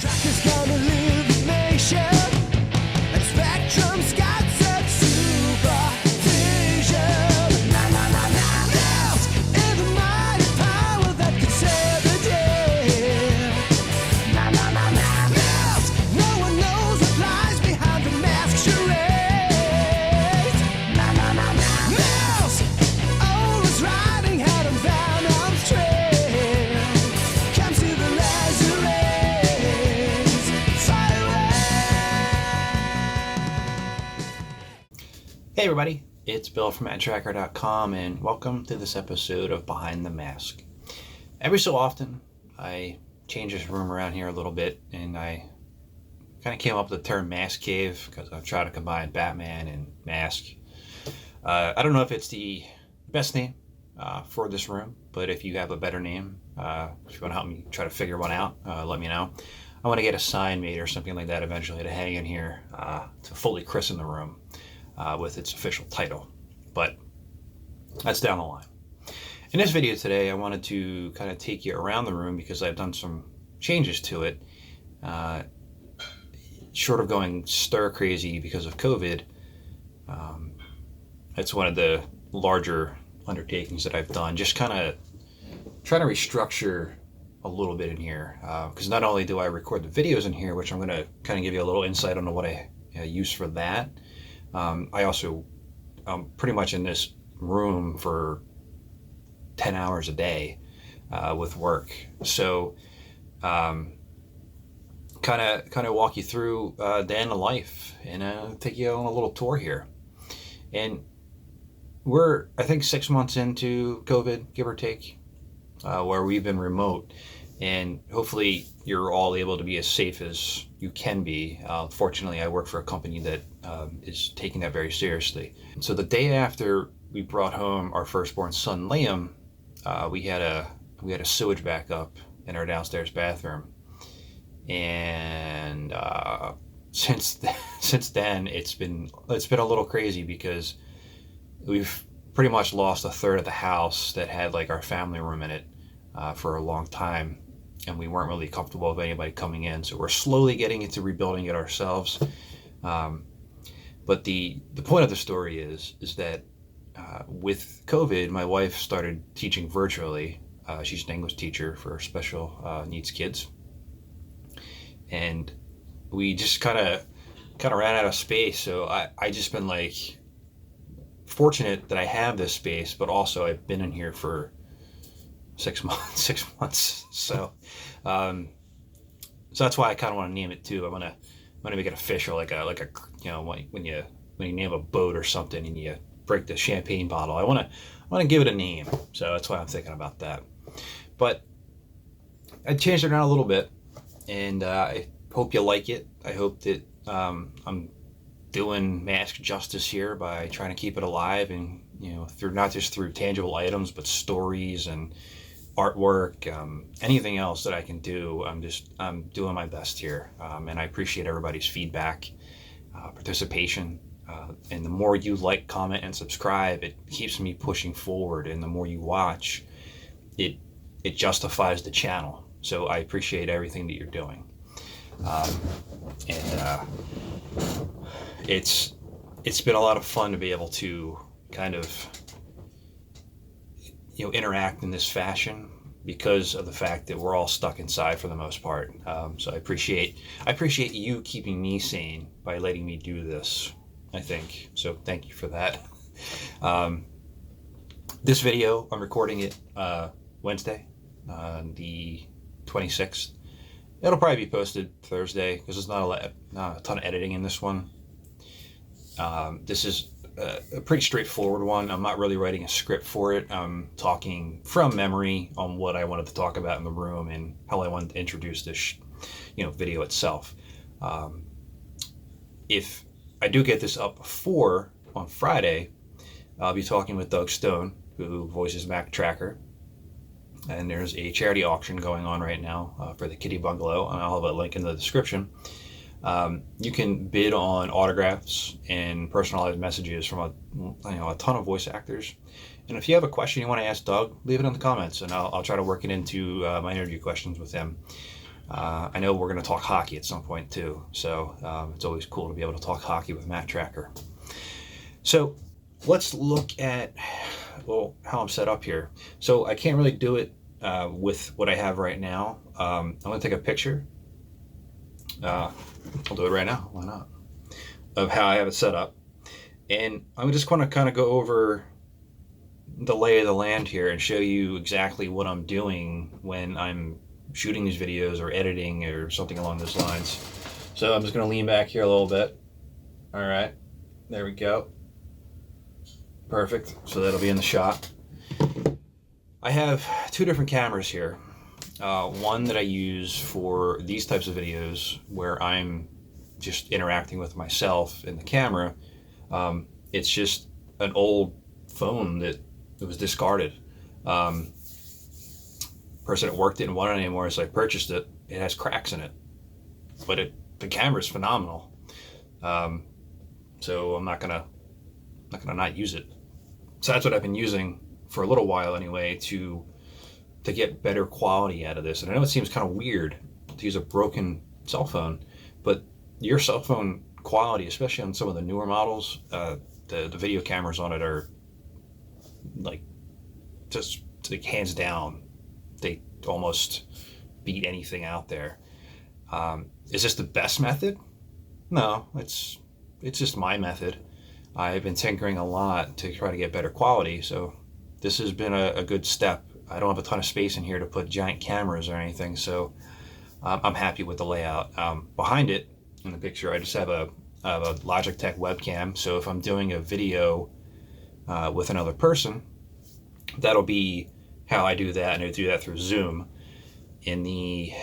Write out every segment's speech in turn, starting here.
Matt-Trakker's gonna leave the nation, and Spectrum's got such supervision. M.A.S.K is the mighty power that could save the day. M.A.S.K, no one knows what lies behind the mask charade. M.A.S.K, always riding out on Venom's trail. Comes to the laser rays, fire away. Hey everybody, it's Bill from Matt-Trakker.com and welcome to this episode of Behind the Mask. Every so often I change this room around here a little bit and I kind of came up with the term Mask Cave because I've tried to combine Batman and Mask. I don't know if it's the best name for this room, but if you have a better name, if you want to help me try to figure one out, let me know. I want to get a sign made or something like that eventually to hang in here to fully christen the room with its official title, but that's down the line. In this video today, I wanted to kind of take you around the room because I've done some changes to it. Short of going stir crazy because of COVID, it's one of the larger undertakings that I've done. Just kind of trying to restructure a little bit in here because not only do I record the videos in here, which I'm going to kind of give you a little insight on what I use for that. I also pretty much in this room for 10 hours a day with work. So kind of walk you through day in the life and take you on a little tour here. And we're, I think, 6 months into COVID, give or take, where we've been remote. And hopefully you're all able to be as safe as you can be. Fortunately, I work for a company that is taking that very seriously. So the day after we brought home our firstborn son, Liam, we had a sewage backup in our downstairs bathroom. And since then, it's been a little crazy because we've pretty much lost a third of the house that had like our family room in it for a long time. And we weren't really comfortable with anybody coming in. So we're slowly getting into rebuilding it ourselves. But the point of the story is that with COVID, my wife started teaching virtually. She's an English teacher for special needs kids. And we just kind of ran out of space. So I just been like fortunate that I have this space, but also I've been in here for 6 months. So that's why I kind of want to name it too. I want to make it official, like a you know, when you name a boat or something and you break the champagne bottle. I want to give it a name. So that's why I'm thinking about that. But I changed it around a little bit, and I hope you like it. I hope that I'm doing Mask justice here by trying to keep it alive, and through not just through tangible items, but stories and artwork, anything else that I can do. I'm doing my best here, and I appreciate everybody's feedback, participation, and the more you like, comment, and subscribe, it keeps me pushing forward, and the more you watch, it justifies the channel. So I appreciate everything that you're doing, and it's been a lot of fun to be able to kind of interact in this fashion because of the fact that we're all stuck inside for the most part. So I appreciate you keeping me sane by letting me do this, I think. So thank you for that. This video, I'm recording it Wednesday, the 26th. It'll probably be posted Thursday because there's not a ton of editing in this one. This is a pretty straightforward one. I'm not really writing a script for it. I'm talking from memory on what I wanted to talk about in the room and how I wanted to introduce this, video itself. If I do get this up before on Friday, I'll be talking with Doug Stone, who voices Matt-Trakker. And there's a charity auction going on right now for the Kitty Bungalow, and I'll have a link in the description. You can bid on autographs and personalized messages from a ton of voice actors. And if you have a question you want to ask Doug, leave it in the comments, and I'll try to work it into my interview questions with him. I know we're going to talk hockey at some point too, so it's always cool to be able to talk hockey with Matt-Trakker. So let's look at, well, how I'm set up here. So I can't really do it with what I have right now. I'm going to take a picture. I'll do it right now. Why not? Of how I have it set up. And I'm just going to kind of go over the lay of the land here and show you exactly what I'm doing when I'm shooting these videos or editing or something along those lines. So I'm just going to lean back here a little bit. All right, there we go. Perfect. So that'll be in the shot. I have two different cameras here. One that I use for these types of videos where I'm just interacting with myself in the camera. It's just an old phone that was discarded. Person at work didn't want it anymore, so I purchased it. It has cracks in it, but the camera is phenomenal. So I'm not gonna not use it. So that's what I've been using for a little while anyway to get better quality out of this. And I know it seems kind of weird to use a broken cell phone, but your cell phone quality, especially on some of the newer models, the video cameras on it are like just like hands down, they almost beat anything out there. Is this the best method? No, it's just my method. I've been tinkering a lot to try to get better quality, so this has been a good step. I don't have a ton of space in here to put giant cameras or anything, so I'm happy with the layout. Behind it, in the picture, I just have a Logitech webcam, so if I'm doing a video with another person, that'll be how I do that, and I do that through Zoom. In the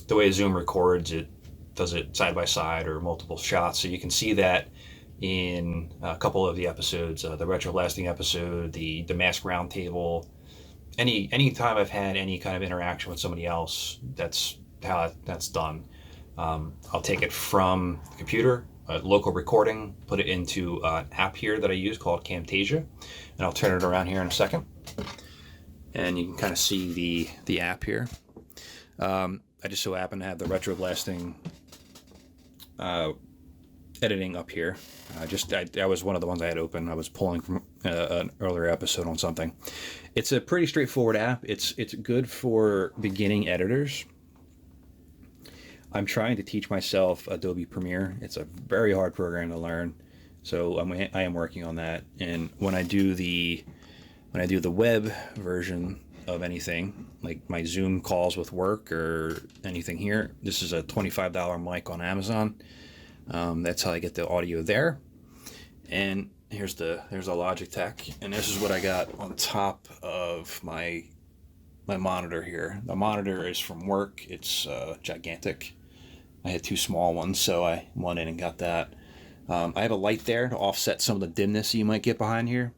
way Zoom records, it does it side by side or multiple shots, so you can see that in a couple of the episodes, the retro blasting episode, the M.A.S.K roundtable. Any time I've had any kind of interaction with somebody else, that's how that's done. I'll take it from the computer, a local recording, put it into an app here that I use called Camtasia, and I'll turn it around here in a second. And you can kind of see the app here. I just so happen to have the retro blasting editing up here. That was one of the ones I had open. I was pulling from an earlier episode on something. It's a pretty straightforward app. It's good for beginning editors. I'm trying to teach myself Adobe Premiere. It's a very hard program to learn, so I am working on that. And when I do the web version of anything, like my Zoom calls with work or anything here, this is a $25 mic on Amazon. That's how I get the audio there. And here's a Logitech, and this is what I got on top of my monitor here. The monitor is from work. It's gigantic. I had two small ones, so I went in and got that. I have a light there to offset some of the dimness you might get behind here,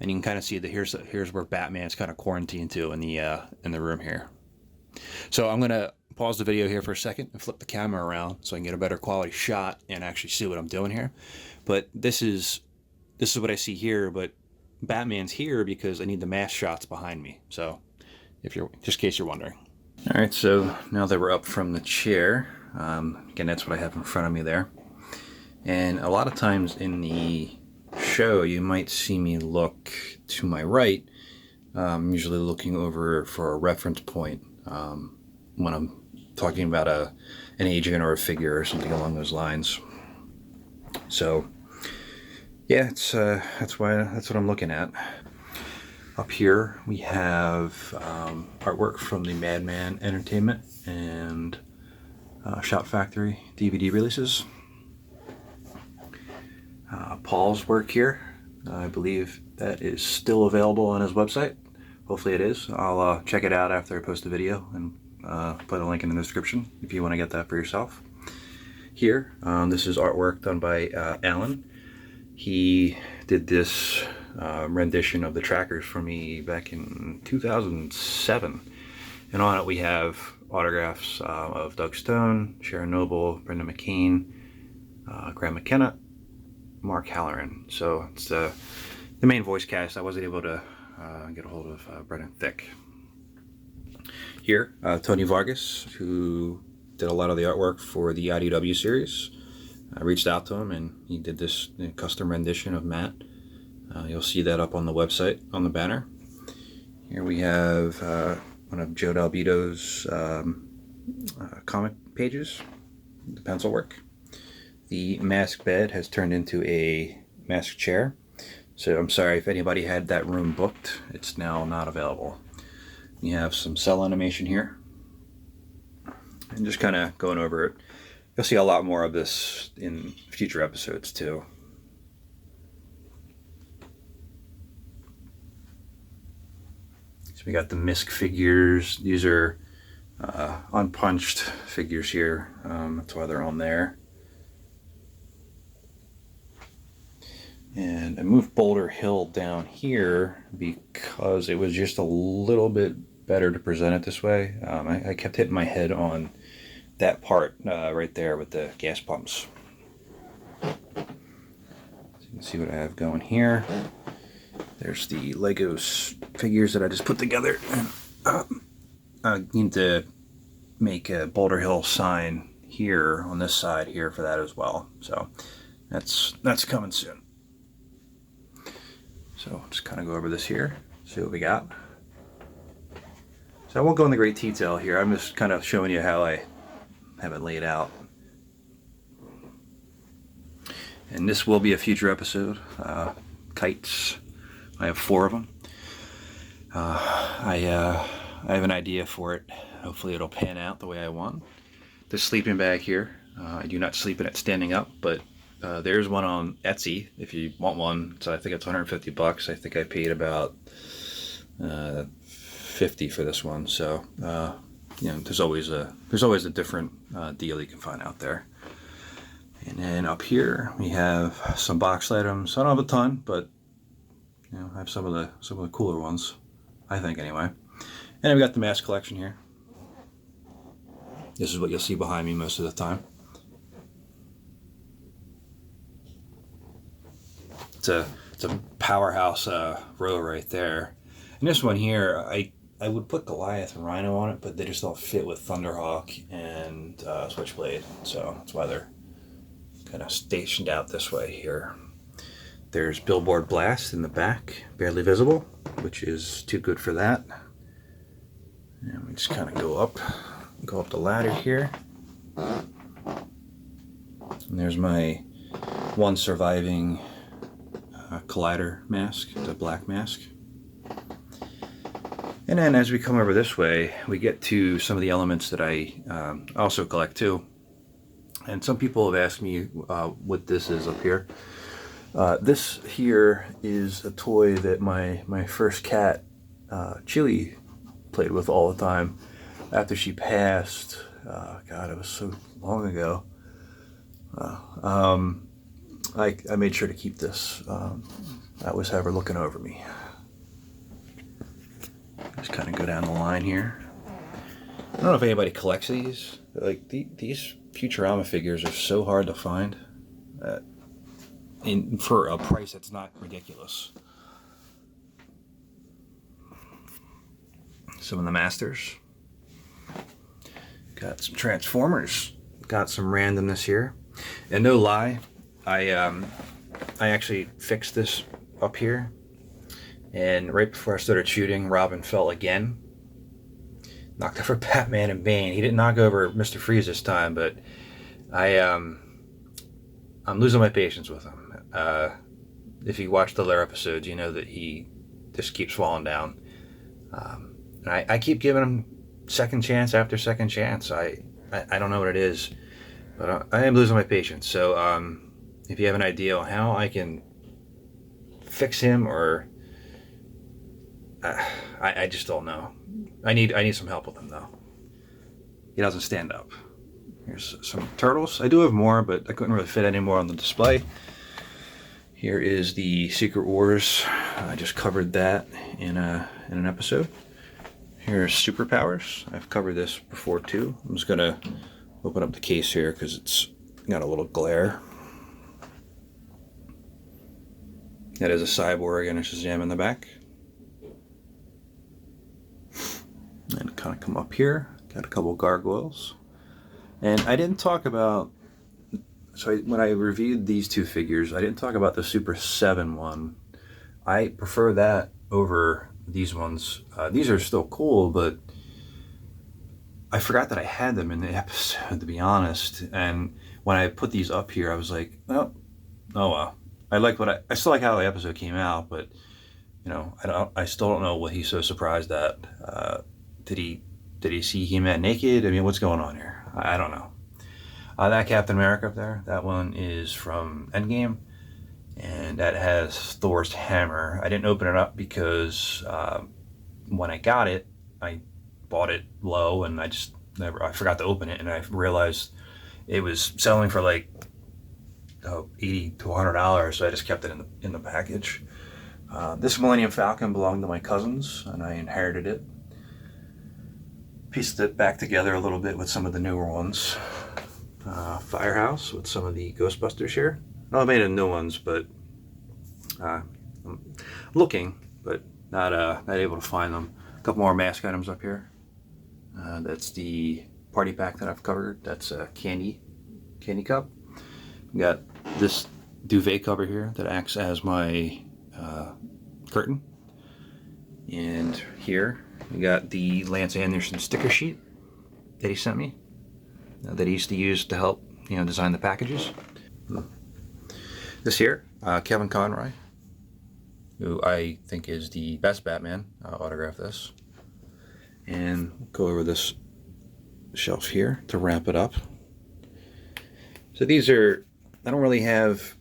and you can kind of see that here's where Batman's kind of quarantined to in the room here. So I'm gonna pause the video here for a second and flip the camera around so I can get a better quality shot and actually see what I'm doing here. But this is what I see here, but Batman's here because I need the mask shots behind me. So just in case you're wondering. All right, so now that we're up from the chair, again, that's what I have in front of me there. And a lot of times in the show, you might see me look to my right. I'm usually looking over for a reference point when I'm talking about an agent or a figure or something along those lines. So yeah, that's what I'm looking at. Up here we have artwork from the Madman Entertainment and Shop Factory DVD releases. Paul's work here, I believe that is still available on his website. Hopefully it is. I'll check it out after I post the video and put a link in the description if you want to get that for yourself. Here, this is artwork done by Alan. He did this rendition of the trackers for me back in 2007. And on it we have autographs of Doug Stone, Sharon Noble, Brenda McKean, Graham McKenna, Mark Halloran. So it's the main voice cast. I wasn't able to get a hold of Brendan Thicke. here. Tony Vargas, who did a lot of the artwork for the IDW series. I reached out to him and he did this custom rendition of Matt. You'll see that up on the website on the banner. Here we have one of Joe Dalbito's comic pages, the pencil work. The M.A.S.K bed has turned into a M.A.S.K chair. So I'm sorry if anybody had that room booked. It's now not available. We have some cell animation here. And just kind of going over it. You'll see a lot more of this in future episodes too. So we got the M.A.S.K figures. These are unpunched figures here. That's why they're on there. And I moved Boulder Hill down here because it was just a little bit better to present it this way. I kept hitting my head on that part right there with the gas pumps. So you can see what I have going here. There's the Legos figures that I just put together. I need to make a Boulder Hill sign here on this side here for that as well. So that's coming soon. So just kind of go over this here, see what we got. So I won't go into great detail here. I'm just kind of showing you how I have it laid out. And this will be a future episode. Kites. I have 4 of them. I have an idea for it. Hopefully it'll pan out the way I want. This sleeping bag here. I do not sleep in it standing up, but there's one on Etsy if you want one. So I think it's 150 bucks. I think I paid about 50 for this one. So you know, there's always a different deal you can find out there. And then up here we have some box items. I don't have a ton, but you know, I have some of the cooler ones, I think anyway. And then we got the M.A.S.K collection here. This is what you'll see behind me most of the time. It's a powerhouse row right there. And this one here, I would put Goliath and Rhino on it, but they just don't fit with Thunderhawk and Switchblade. So that's why they're kind of stationed out this way here. There's Billboard Blast in the back, barely visible, which is too good for that. And we just kind of go up the ladder here. And there's my one surviving Collider mask, the black mask. And then as we come over this way, we get to some of the elements that I also collect too. And some people have asked me what this is up here. This here is a toy that my first cat, Chili, played with all the time. After she passed, God, it was so long ago. I made sure to keep this. I always have her looking over me. Just kind of go down the line here. I don't know if anybody collects these. Like these Futurama figures are so hard to find. For a price that's not ridiculous. Some of the Masters. Got some Transformers. Got some randomness here. And no lie, I actually fixed this up here. And right before I started shooting, Robin fell again. Knocked over Batman and Bane. He didn't knock over Mr. Freeze this time, but I'm losing my patience with him. If you watch the later episodes, you know that he just keeps falling down. And I keep giving him second chance after second chance. I don't know what it is, but I am losing my patience. So if you have an idea on how I can fix him, or I just don't know. I need some help with him though. He doesn't stand up. Here's some turtles. I do have more, but I couldn't really fit any more on the display. Here is the Secret Wars. I just covered that in an episode. Here's Superpowers. I've covered this before too. I'm just gonna open up the case here because it's got a little glare. That is a Cyborg and a Shazam in the back. And kind of come up here, got a couple gargoyles. And I didn't talk about, when I reviewed these two figures, I didn't talk about the Super 7 one. I prefer that over these ones. These are still cool, but I forgot that I had them in the episode, to be honest. And when I put these up here, I was like, oh well. I still like how the episode came out, but you know, I still don't know what he's so surprised at. Did he see He-Man naked? I mean, what's going on here? I don't know. That Captain America up there, that one is from Endgame, and that has Thor's hammer. I didn't open it up because when I got it, I bought it low, and I forgot to open it, and I realized it was selling for like $80 to $100, so I just kept it in the package. This Millennium Falcon belonged to my cousins, and I inherited it. Pieced it back together a little bit with some of the newer ones. Firehouse with some of the Ghostbusters here. I made new ones, but I'm looking, but not able to find them. A couple more mask items up here. That's the party pack that I've covered. That's a candy cup. We got this duvet cover here that acts as my curtain. And here we got the Lance Anderson sticker sheet that he sent me, that he used to use to help, design the packages. This here, Kevin Conroy, who I think is the best Batman. I'll autograph this. And we'll go over this shelf here to wrap it up. So these are, I don't really have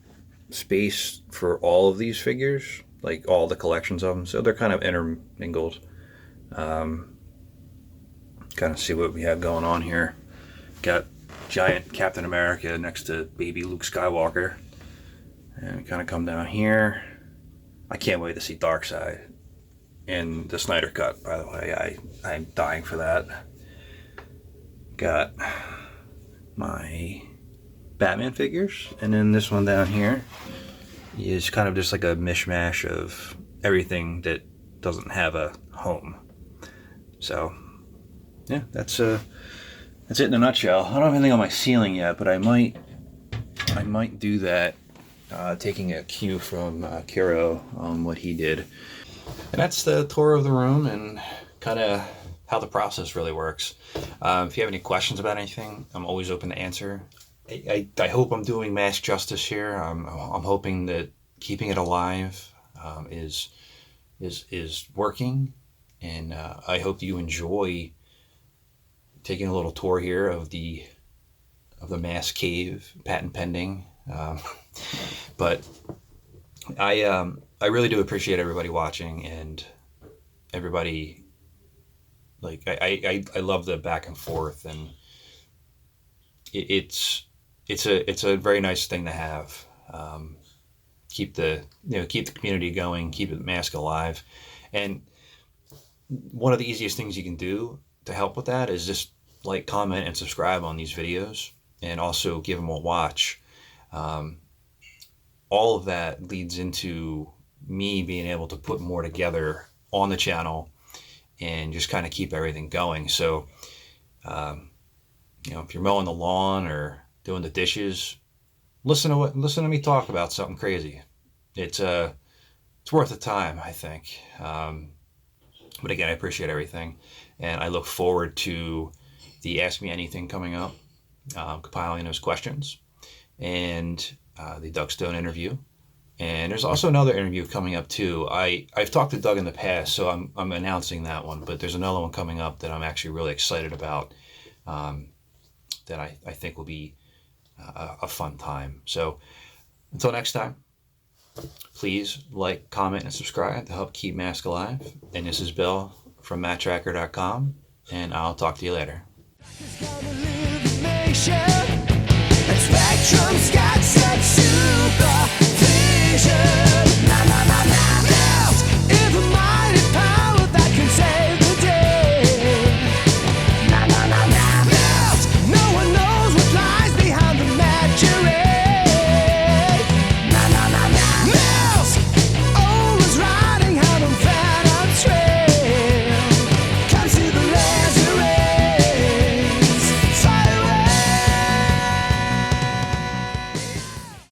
space for all of these figures, like all the collections of them, so they're kind of intermingled. Kind of see what we have going on here. Got giant Captain America next to baby Luke Skywalker. And we kind of come down here. I can't wait to see Darkseid in the Snyder Cut, by the way. I'm dying for that. Got my Batman figures, and then this one down here is kind of just like a mishmash of everything that doesn't have a home. So yeah, that's it in a nutshell. I don't have anything on my ceiling yet, but I might do that, taking a cue from Kiro on what he did. And that's the tour of the room and kind of how the process really works. If you have any questions about anything, I'm always open to answer. I hope I'm doing M.A.S.K justice here. I'm hoping that keeping it alive is working, and I hope you enjoy taking a little tour here of the M.A.S.K cave, patent pending. But I really do appreciate everybody watching, and everybody, like, I love the back and forth, and it's a very nice thing to have. Keep the community going, keep the M.A.S.K alive. And one of the easiest things you can do to help with that is just like, comment, and subscribe on these videos, and also give them a watch. All of that leads into me being able to put more together on the channel and just kind of keep everything going. So, if you're mowing the lawn or doing the dishes, listen to me talk about something crazy. It's worth the time, I think. But again, I appreciate everything, and I look forward to the Ask Me Anything coming up, compiling those questions, and the Doug Stone interview. And there's also another interview coming up too. I've talked to Doug in the past, so I'm announcing that one, but there's another one coming up that I'm actually really excited about, that I think will be a fun time. So until next time, please like, comment, and subscribe to help keep M.A.S.K alive. And this is Bill from Matt-Trakker.com, and I'll talk to you later. Spectrum's got such supervision.